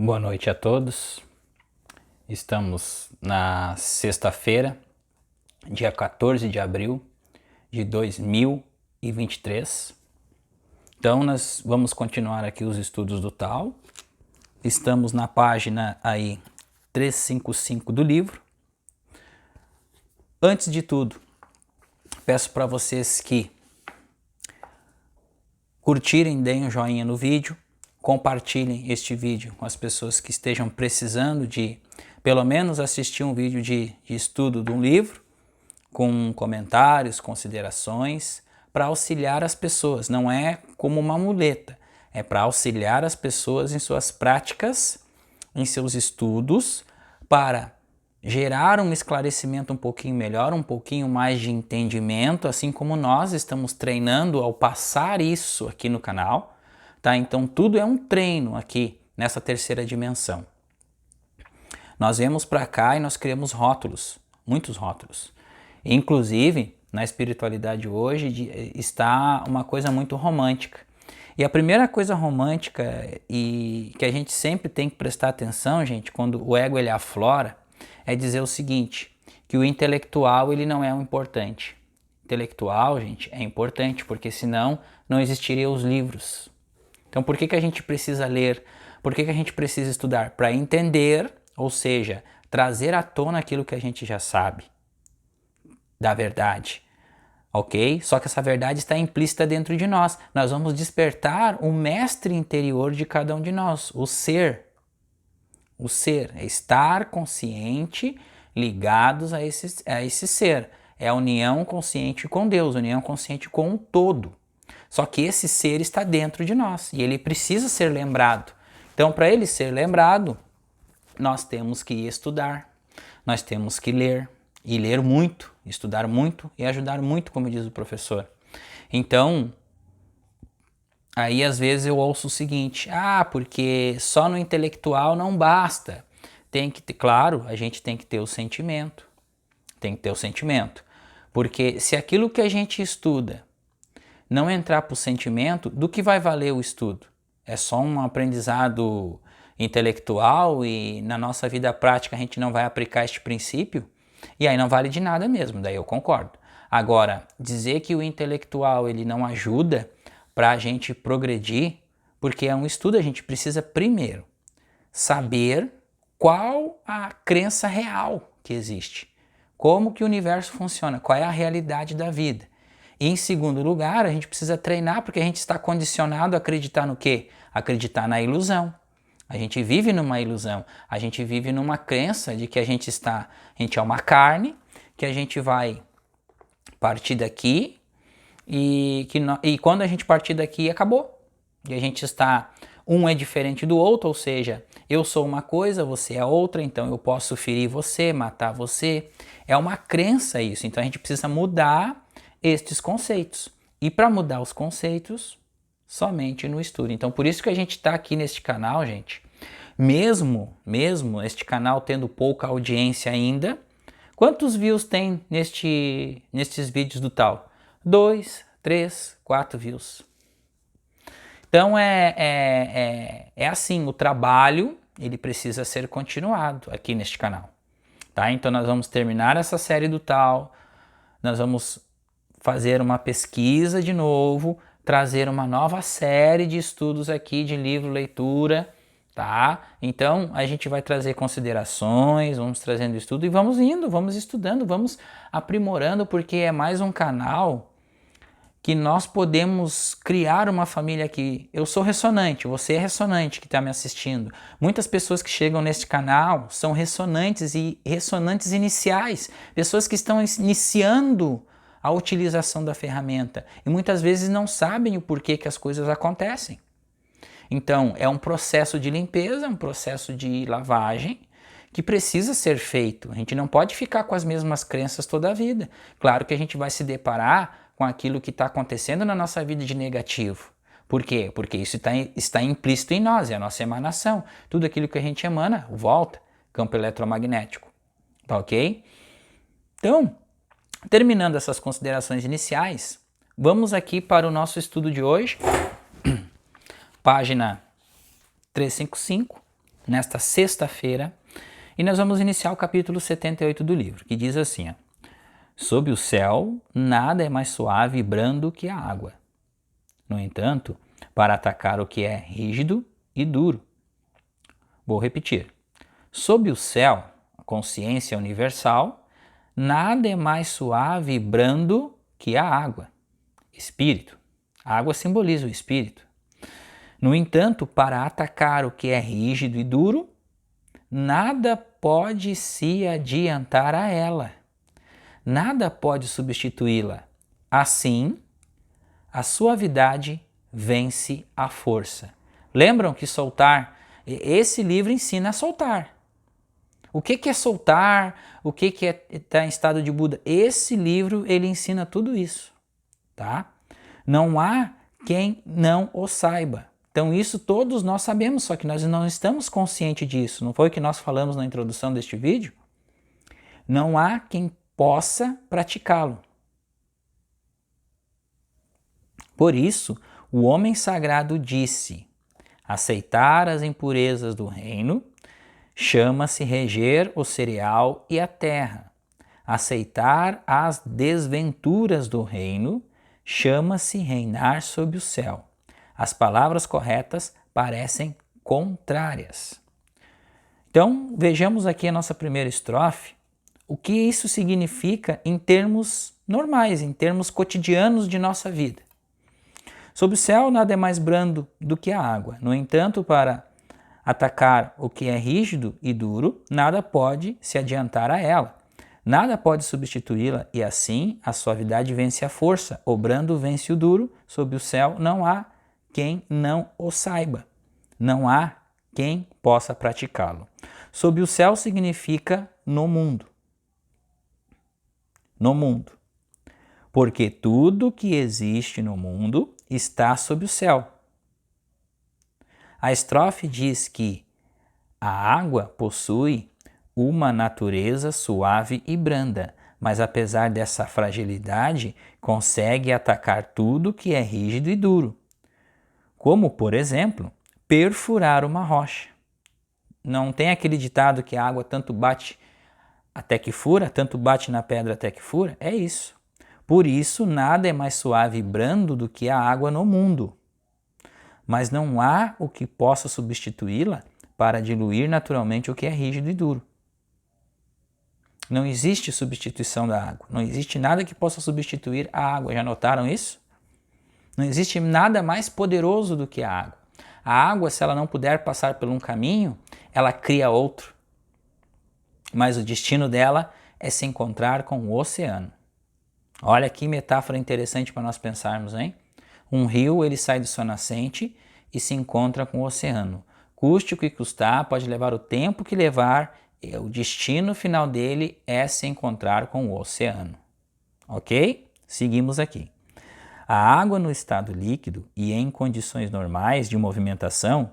Boa noite a todos. Estamos na sexta-feira, dia 14 de abril de 2023. Então nós vamos continuar aqui os estudos do Tao. Estamos na página aí 355 do livro. Antes de tudo, peço para vocês que curtirem, deem um joinha no vídeo, compartilhem este vídeo com as pessoas que estejam precisando de pelo menos assistir um vídeo de estudo de um livro, com comentários, considerações, para auxiliar as pessoas. Não é como uma muleta, é para auxiliar as pessoas em suas práticas, em seus estudos, para gerar um esclarecimento um pouquinho melhor, um pouquinho mais de entendimento, assim como nós estamos treinando ao passar isso aqui no canal, tá? Então tudo é um treino aqui nessa terceira dimensão. Nós viemos para cá e nós criamos rótulos, muitos rótulos. Inclusive, na espiritualidade hoje está uma coisa muito romântica. E a primeira coisa romântica e que a gente sempre tem que prestar atenção, gente, quando o ego ele aflora, é dizer o seguinte, que o intelectual ele não é o importante. Intelectual, gente, é importante, porque senão não existiriam os livros. Então por que a gente precisa ler? Por que a gente precisa estudar? Para entender, ou seja, trazer à tona aquilo que a gente já sabe da verdade, ok? Só que essa verdade está implícita dentro de nós. Nós vamos despertar o mestre interior de cada um de nós, o ser. O ser é estar consciente, ligados a esse ser. É a união consciente com Deus, união consciente com o todo. Só que esse ser está dentro de nós e ele precisa ser lembrado. Então, para ele ser lembrado, nós temos que estudar, nós temos que ler, e ler muito, estudar muito e ajudar muito, como diz o professor. Então, aí às vezes eu ouço o seguinte, porque só no intelectual não basta. Tem que ter, claro, a gente tem que ter o sentimento. Tem que ter o sentimento. Porque se aquilo que a gente estuda não entrar para o sentimento, do que vai valer o estudo? É só um aprendizado intelectual e na nossa vida prática a gente não vai aplicar este princípio? E aí não vale de nada mesmo, daí eu concordo. Agora, dizer que o intelectual ele não ajuda para a gente progredir, porque é um estudo, a gente precisa primeiro saber qual a crença real que existe, como que o universo funciona, qual é a realidade da vida. E em segundo lugar, a gente precisa treinar, porque a gente está condicionado a acreditar no quê? Acreditar na ilusão. A gente vive numa ilusão, a gente vive numa crença de que a gente é uma carne, que a gente vai partir daqui e quando a gente partir daqui acabou. E a gente um é diferente do outro, ou seja, eu sou uma coisa, você é outra, então eu posso ferir você, matar você. É uma crença isso, então a gente precisa mudar estes conceitos. E para mudar os conceitos, somente no estudo. Então por isso que a gente está aqui neste canal, gente. Mesmo este canal tendo pouca audiência ainda, quantos views tem nestes vídeos do Tao? 2, 3, 4 views. Então é assim, o trabalho ele precisa ser continuado aqui neste canal. Tá? Então nós vamos terminar essa série do Tao, nós vamos fazer uma pesquisa de novo, trazer uma nova série de estudos aqui de livro, leitura, tá? Então a gente vai trazer considerações, vamos trazendo estudo e vamos indo, vamos estudando, vamos aprimorando, porque é mais um canal que nós podemos criar uma família aqui. Eu sou ressonante, você é ressonante que está me assistindo. Muitas pessoas que chegam neste canal são ressonantes e ressonantes iniciais, pessoas que estão iniciando a utilização da ferramenta e muitas vezes não sabem o porquê que as coisas acontecem. Então, é um processo de limpeza, um processo de lavagem que precisa ser feito. A gente não pode ficar com as mesmas crenças toda a vida. Claro que a gente vai se deparar com aquilo que está acontecendo na nossa vida de negativo. Por quê? Porque isso está implícito em nós, é a nossa emanação. Tudo aquilo que a gente emana volta, campo eletromagnético. Tá ok? Então, terminando essas considerações iniciais, vamos aqui para o nosso estudo de hoje, página 355, nesta sexta-feira, e nós vamos iniciar o capítulo 78 do livro, que diz assim: ó, sob o céu, nada é mais suave e brando que a água. No entanto, para atacar o que é rígido e duro. Vou repetir. Sob o céu, a consciência universal, nada é mais suave e brando que a água. Espírito. A água simboliza o espírito. No entanto, para atacar o que é rígido e duro, nada pode se adiantar a ela. Nada pode substituí-la. Assim, a suavidade vence a força. Lembram que soltar? Esse livro ensina a soltar. O que é soltar? O que é estar em estado de Buda? Esse livro, ele ensina tudo isso, tá? Não há quem não o saiba. Então isso todos nós sabemos, só que nós não estamos conscientes disso. Não foi o que nós falamos na introdução deste vídeo? Não há quem possa praticá-lo. Por isso, o homem sagrado disse: aceitar as impurezas do reino chama-se reger o cereal e a terra. Aceitar as desventuras do reino chama-se reinar sob o céu. As palavras corretas parecem contrárias. Então, vejamos aqui a nossa primeira estrofe, o que isso significa em termos normais, em termos cotidianos de nossa vida. Sob o céu, nada é mais brando do que a água. No entanto, para atacar o que é rígido e duro, nada pode se adiantar a ela. Nada pode substituí-la e assim a suavidade vence a força. O brando vence o duro. Sob o céu não há quem não o saiba. Não há quem possa praticá-lo. Sob o céu significa no mundo. No mundo. Porque tudo que existe no mundo está sob o céu. A estrofe diz que a água possui uma natureza suave e branda, mas apesar dessa fragilidade, consegue atacar tudo que é rígido e duro, como, por exemplo, perfurar uma rocha. Não tem aquele ditado que a água tanto bate até que fura, tanto bate na pedra até que fura? É isso. Por isso, nada é mais suave e brando do que a água no mundo. Mas não há o que possa substituí-la para diluir naturalmente o que é rígido e duro. Não existe substituição da água. Não existe nada que possa substituir a água. Já notaram isso? Não existe nada mais poderoso do que a água. A água, se ela não puder passar por um caminho, ela cria outro. Mas o destino dela é se encontrar com o oceano. Olha que metáfora interessante para nós pensarmos, hein? Um rio, ele sai de sua nascente e se encontra com o oceano. Custe o que custar, pode levar o tempo que levar, o destino final dele é se encontrar com o oceano. Ok? Seguimos aqui. A água no estado líquido e em condições normais de movimentação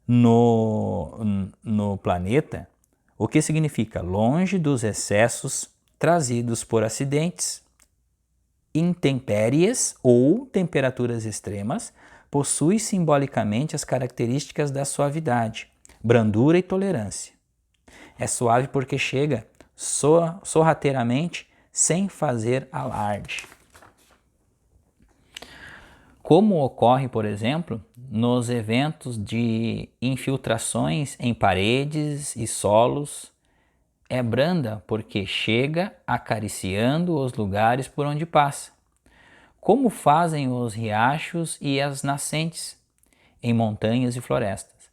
no planeta, o que significa longe dos excessos trazidos por acidentes, intempéries ou temperaturas extremas, possui simbolicamente as características da suavidade, brandura e tolerância. É suave porque chega sorrateiramente sem fazer alarde. Como ocorre, por exemplo, nos eventos de infiltrações em paredes e solos, é branda porque chega acariciando os lugares por onde passa, como fazem os riachos e as nascentes em montanhas e florestas.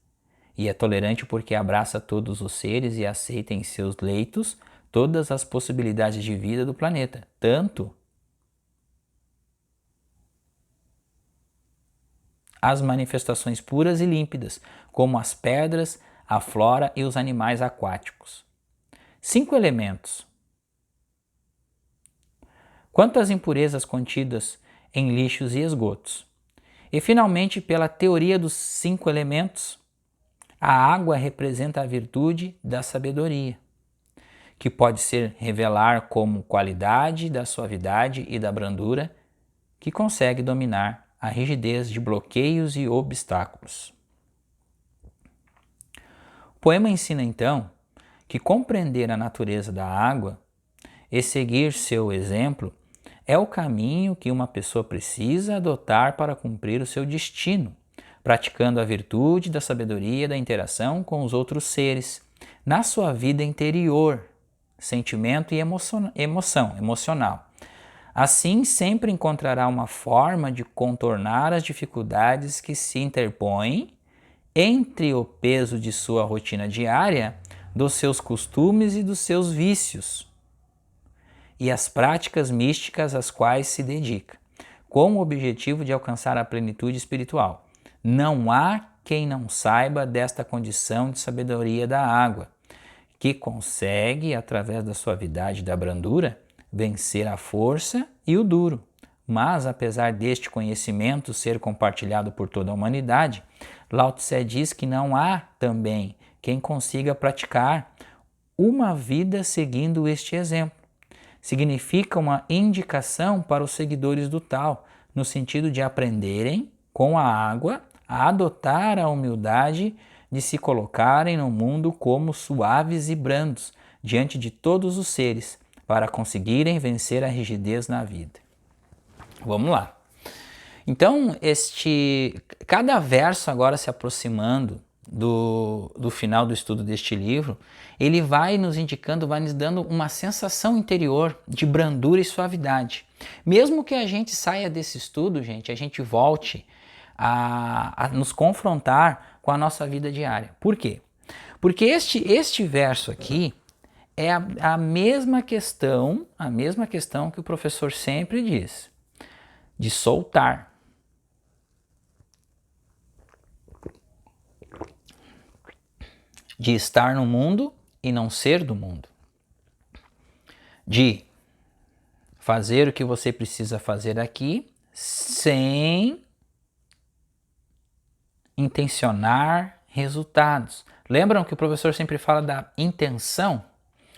E é tolerante porque abraça todos os seres e aceita em seus leitos todas as possibilidades de vida do planeta, tanto as manifestações puras e límpidas, como as pedras, a flora e os animais aquáticos. 5 elementos. Quanto às impurezas contidas em lixos e esgotos. E finalmente, pela teoria dos 5 elementos, a água representa a virtude da sabedoria, que pode ser revelar como qualidade da suavidade e da brandura, que consegue dominar a rigidez de bloqueios e obstáculos. poema ensina então que compreender a natureza da água e seguir seu exemplo é o caminho que uma pessoa precisa adotar para cumprir o seu destino, praticando a virtude da sabedoria da interação com os outros seres, na sua vida interior, sentimento e emocional. Assim, sempre encontrará uma forma de contornar as dificuldades que se interpõem entre o peso de sua rotina diária, dos seus costumes e dos seus vícios, e as práticas místicas às quais se dedica, com o objetivo de alcançar a plenitude espiritual. Não há quem não saiba desta condição de sabedoria da água, que consegue, através da suavidade e da brandura, vencer a força e o duro. Mas, apesar deste conhecimento ser compartilhado por toda a humanidade, Lao Tse diz que não há também quem consiga praticar uma vida seguindo este exemplo. Significa uma indicação para os seguidores do Tao, no sentido de aprenderem, com a água, a adotar a humildade de se colocarem no mundo como suaves e brandos, diante de todos os seres, para conseguirem vencer a rigidez na vida. Vamos lá. Então, cada verso agora se aproximando do final do estudo deste livro, ele vai nos indicando, vai nos dando uma sensação interior de brandura e suavidade. Mesmo que a gente saia desse estudo, gente, a gente volte a nos confrontar com a nossa vida diária. Por quê? Porque este verso aqui é a mesma questão que o professor sempre diz, de soltar. De estar no mundo e não ser do mundo. De fazer o que você precisa fazer aqui sem intencionar resultados. Lembram que o professor sempre fala da intenção?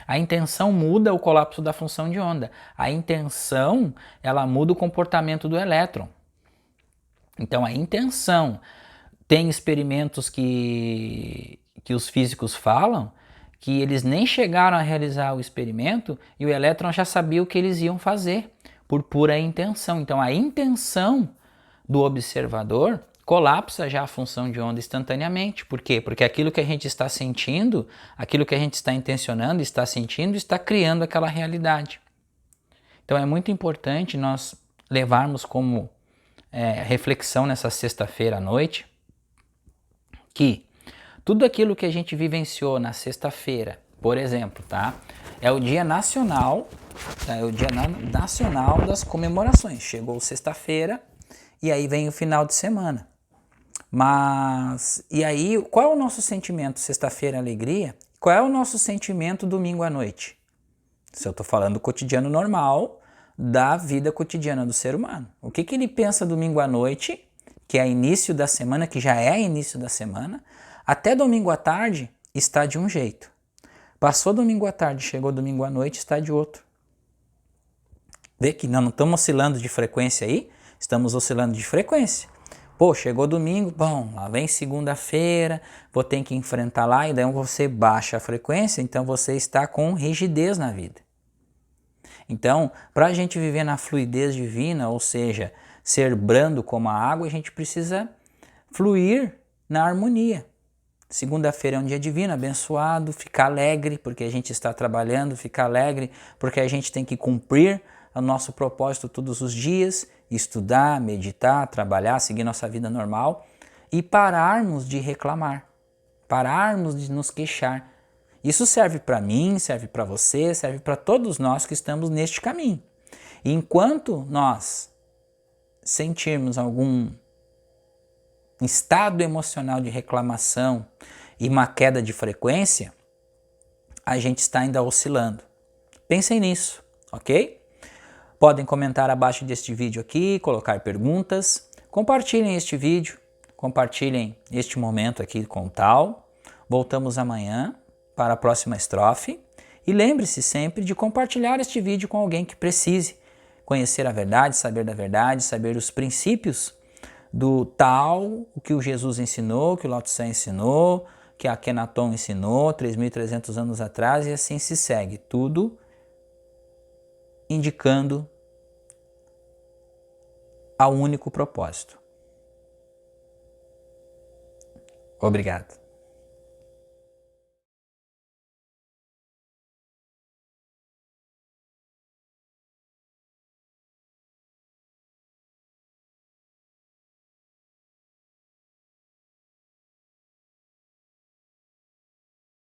A intenção muda o colapso da função de onda. A intenção, ela muda o comportamento do elétron. Então, a intenção, tem experimentos que os físicos falam que eles nem chegaram a realizar o experimento e o elétron já sabia o que eles iam fazer, por pura intenção. Então, a intenção do observador colapsa já a função de onda instantaneamente. Por quê? Porque aquilo que a gente está sentindo, aquilo que a gente está intencionando, está sentindo, está criando aquela realidade. Então é muito importante nós levarmos como reflexão nessa sexta-feira à noite que tudo aquilo que a gente vivenciou na sexta-feira, por exemplo, tá? É o dia nacional, é o dia nacional das comemorações. Chegou sexta-feira e aí vem o final de semana. Mas, e aí, qual é o nosso sentimento sexta-feira, alegria? Qual é o nosso sentimento domingo à noite? Se eu estou falando do cotidiano normal, da vida cotidiana do ser humano. O que ele pensa domingo à noite, que é início da semana, que já é início da semana, até domingo à tarde está de um jeito. Passou domingo à tarde, chegou domingo à noite, está de outro. Vê que não estamos oscilando de frequência aí? Estamos oscilando de frequência. Pô, chegou domingo, bom, lá vem segunda-feira, vou ter que enfrentar lá, e daí você baixa a frequência, então você está com rigidez na vida. Então, para a gente viver na fluidez divina, ou seja, ser brando como a água, a gente precisa fluir na harmonia. Segunda-feira é um dia divino, abençoado, ficar alegre porque a gente está trabalhando, ficar alegre porque a gente tem que cumprir o nosso propósito todos os dias, estudar, meditar, trabalhar, seguir nossa vida normal e pararmos de reclamar, pararmos de nos queixar. Isso serve para mim, serve para você, serve para todos nós que estamos neste caminho. E enquanto nós sentirmos algum estado emocional de reclamação e uma queda de frequência, a gente está ainda oscilando. Pensem nisso, ok? Podem comentar abaixo deste vídeo aqui, colocar perguntas, compartilhem este vídeo, compartilhem este momento aqui com o Tao. Voltamos amanhã para a próxima estrofe e lembre-se sempre de compartilhar este vídeo com alguém que precise conhecer a verdade, saber os princípios do Tao, o que o Jesus ensinou, o que o Lao Tse ensinou, que Akenaton ensinou 3.300 anos atrás e assim se segue, tudo indicando ao único propósito. Obrigado.